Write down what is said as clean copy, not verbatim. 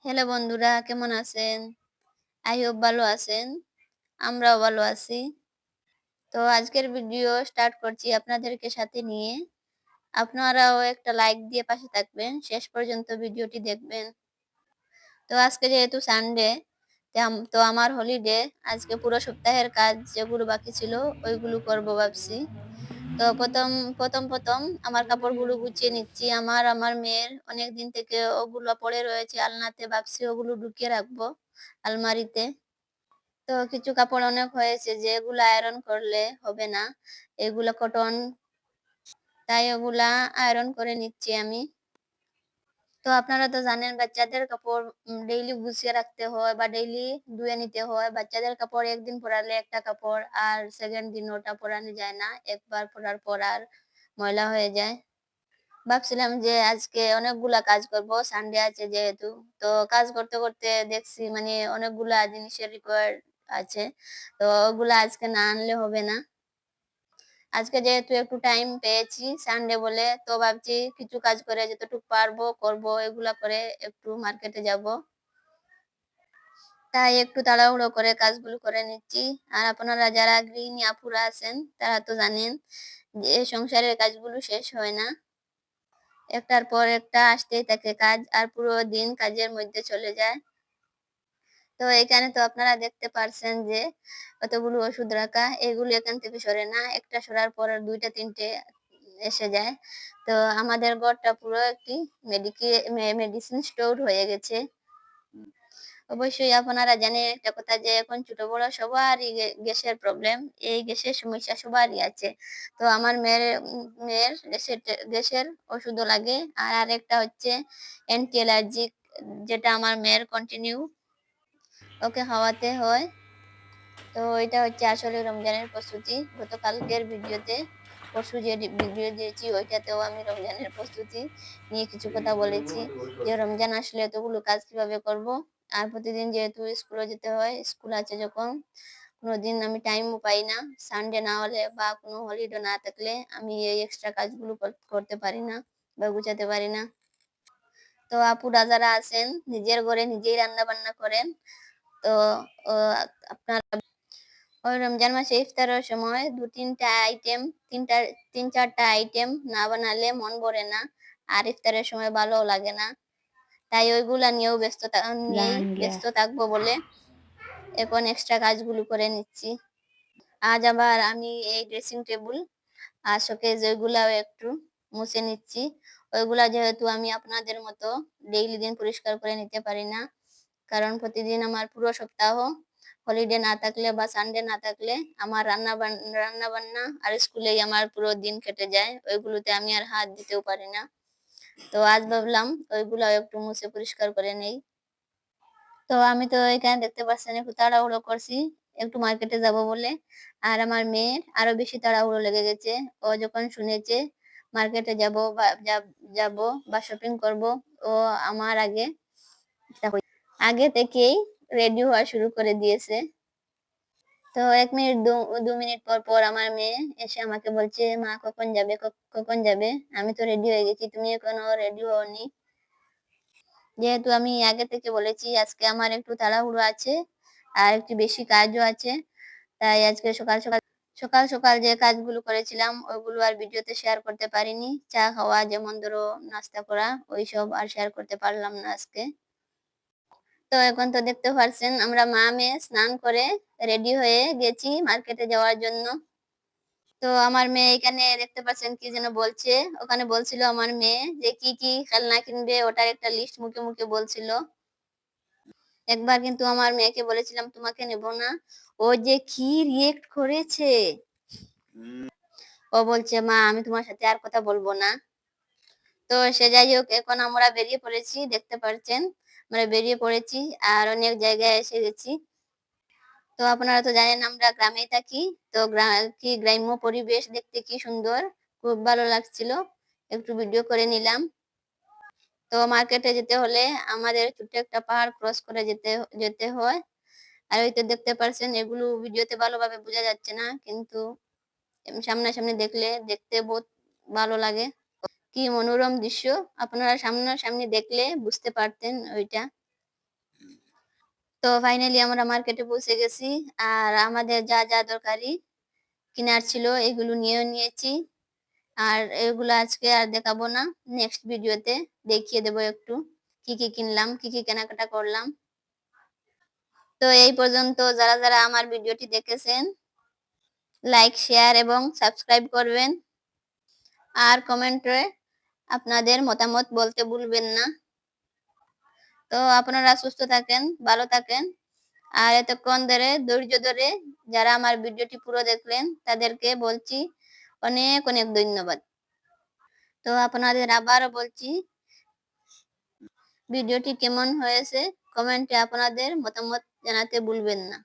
Hello বন্ধুরা, কেমন আছেন? আই হোপ ভালো আছেন। আমরাও ভালো আছি। তো আজকের ভিডিও স্টার্ট করছি আপনাদেরকে সাথে নিয়ে। আপনারাও একটা লাইক দিয়ে পাশে থাকবেন। শেষ পর্যন্ত ভিডিওটি দেখবেন। তো আজকে যেহেতু সানডে, তো আমার হলিডে। আজকে পুরো সপ্তাহের কাজ যেগুলো বাকি ছিল ওইগুলো করব ভাবছি। তো প্রথম আমার কাপড়গুলো গুছিয়ে নিচ্ছি। আমার মেয়ের অনেকদিন থেকে ওগুলো পড়ে রয়েছে আলনাতে, ভাবছি ওগুলো ঢুকিয়ে রাখবো আলমারিতে। তো কিছু কাপড় অনেক হয়েছে যেগুলো আয়রন করলে হবে না। এগুলো কটন, তাই ওগুলা আয়রন করে নিচ্ছি আমি। তো আপনারা তো জানেন বাচ্চাদের কাপড় ডেইলি গুছিয়ে রাখতে হয় বা ডেইলি ধুয়ে নিতে হয়। বাচ্চাদের কাপড় একদিন পরালে একটা কাপড়, আর সেকেন্ড দিন ওটা পরানো যায় না। একবার পরার পর আর ময়লা হয়ে যায়। ভাবছিলাম যে আজকে অনেকগুলা কাজ করব, সানডে আছে যেহেতু। তো কাজ করতে করতে দেখছি মানে অনেকগুলা জিনিসের রিকোয়ার্ড আছে। তো ওগুলা আজকে না আনলে হবে না। আজকে যেহেতু একটু টাইম পেয়েছি সানডে বলে, তো ভাবছি কিছু কাজ করে যতটুকু পারবো করব, এগুলা করে একটু মার্কেটে যাব। তাই একটু তাড়াহুড়ো করে কাজগুলো করে নিচ্ছি। আর আপনারা যারা গৃহিণী আপুরা আছেন তারা তো জানেন যে সংসারের কাজগুলো শেষ হয় না। একটার পর একটা আসতেই থাকে কাজ, আর পুরো দিন কাজের মধ্যে চলে যায়। তো এখানে তো আপনারা দেখতে পারছেন যে কতগুলো ওষুধ রাখা, এগুলো এখান থেকে সরে না। একটা সরার পর আর ২টা ৩টে এসে যায়। তো আমাদের ঘরটা পুরো একটি মেডিসিন স্টোর হয়ে গেছে। অবশ্যই আপনারা জানেন একটা কথা যে এখন ছোট বড় সবারই গ্যাসের প্রবলেম। এই গ্যাসের সমস্যা সবারই আছে। তো আমার মেয়ের গ্যাসের ওষুধও লাগে। আর আরেকটা হচ্ছে অ্যান্টি অ্যালার্জিক, যেটা আমার মেয়ের কন্টিনিউ ওকে খাওয়াতে হয়। তো এটা হচ্ছে আসলে রমজানের প্রস্তুতি। গতকালকের ভিডিওতে, পরশু যে ভিডিও দিয়েছি ওইটাতেও আমি রমজানের প্রস্তুতি নিয়ে কিছু কথা বলেছি যে রমজান আসলে এতগুলো কাজ কিভাবে করব। আর প্রতিদিন যেহেতু স্কুলে যেতে হয়, স্কুল আছে যখন, কোনোদিন আমি টাইমও পাই না। সানডে না হলে বা কোনো হলিডে না থাকলে আমি এই এক্সট্রা কাজগুলো করতে পারি না বা গুছাতে পারি না। তো আপুরা যারা আছেন নিজের ঘরে নিজেই রান্না বান্না করেন। তো আপনার ওই রমজান মাসে ইফতারের সময় ২-৩টা আইটেম, ৩-৪টা আইটেম না বানালে মন ভরে না। আর ইফতারের সময় ভালোও লাগে না। তাই ওইগুলা নিয়েই ব্যস্ত থাকবো বলে এখন এক্সট্রা কাজগুলো করে নিচ্ছি। আজ আবার আমি এই ড্রেসিং টেবিল আর শোকেস ওইগুলাও একটু মুছে নিচ্ছি। ওইগুলা যেহেতু আমি আপনাদের মতো ডেইলি দিন পরিষ্কার করে নিতে পারি না। কারণ প্রতিদিন আমার পুরো সপ্তাহ হলিডে না থাকলে বা সানডে না থাকলে আমার রান্না-বান্না আর স্কুলেই আমার পুরো দিন কেটে যায়। ওইগুলোতে আমি আর হাত দিতেও পারি না। তো আজ ভাবলাম ওইগুলাও একটু মুছে পরিষ্কার করে নেই। তো আমি তো এখানে দেখতে পাচ্ছেন একটু তাড়াহুড়ো করছি একটু মার্কেটে যাব বলে। আর আমার মেয়ের আরো বেশি তাড়াহুড়ো লেগে গেছে। ও যখন শুনেছে মার্কেটে যাব বা শপিং করব, ও আমার আগে থেকেই রেডি হওয়া শুরু করে দিয়েছে। তো ১ মিনিট ২ মিনিট পর আমার মেয়ে এসে আমাকে বলছে, "মা কখন যাবে? কখন যাবে? আমি তো রেডি হয়ে গেছি। তুমি এখনো রেডি হওনি।" যেহেতু আমি আগে থেকে বলেছি আজকে আমার একটু তাড়াহুড়ো আছে আর একটু বেশি কাজও আছে। তাই আজকে সকাল সকাল যে কাজগুলো করেছিলাম ওইগুলো আর ভিডিওতে শেয়ার করতে পারিনি। চা খাওয়া, যেমন ধরো নাস্তা করা, ওইসব আর শেয়ার করতে পারলাম না আজকে। তো এখন তো দেখতে পারছেন আমরা মা-মেয়ে স্নান করে রেডি হয়ে গেছি মার্কেটে যাওয়ার জন্য। তো আমার মেয়ে এখানে দেখতে পাচ্ছেন কি যেন বলছে। ওখানে বলছিল আমার মেয়ে যে কি খেলনা কিনবে ওটার একটা লিস্ট মুখে বলছিল। একবার কিন্তু আমার মেয়েকে বলেছিলাম তোমাকে নেব না। ও যে কি রিঅ্যাক্ট করেছে! ও বলছে, "মা আমি তোমার সাথে আর কথা বলব না।" তো সে যাই হোক, এখন আমরা বেরিয়ে পড়েছি, দেখতে পারছেন। আমরা বেরিয়ে পড়েছি আর অনেক জায়গায় এসে গেছি। তো আপনারা তো জানেন আমরা গ্রামেই থাকি। তো গ্রাম্য পরিবেশ দেখতে কি সুন্দর, খুব ভালো লাগছিল। একটু ভিডিও করে নিলাম। তো মার্কেটে যেতে হলে আমাদের ছোট্ট একটা পাহাড় ক্রস করে যেতে হয়। আর ওই তো দেখতে পারছেন, এগুলো ভিডিওতে ভালোভাবে বোঝা যাচ্ছে না, কিন্তু সামনাসামনি দেখলে দেখতে বহুত ভালো লাগে। কি মনোরম দৃশ্য, আপনারা সামনাসামনি দেখলে বুঝতে পারতেন ওইটা। তো ফাইনালি আমরা মার্কেটে পৌঁছে গেছি। আর আমাদের যা দরকারি কিনার ছিল এগুলো নিয়েও নিয়েছি। আর এগুলো আজকে আর দেখাবো না। নেক্সট ভিডিওতে দেখিয়ে দেব একটু কি কিনলাম, কি কেনাকাটা করলাম। তো এই পর্যন্ত যারা আমার ভিডিওটি দেখেছেন লাইক, শেয়ার এবং সাবস্ক্রাইব করবেন। আর কমেন্টে আপনাদের মতামত বলতে ভুলবেন না। তো আপনারা সুস্থ থাকেন, ভালো থাকেন। আর এতক্ষণ ধৈর্য ধরে যারা আমার ভিডিওটি পুরো দেখলেন তাদেরকে বলছি অনেক ধন্যবাদ। তো আপনাদের আবারও বলছি ভিডিওটি কেমন হয়েছে কমেন্টে আপনাদের মতামত জানাতে ভুলবেন না।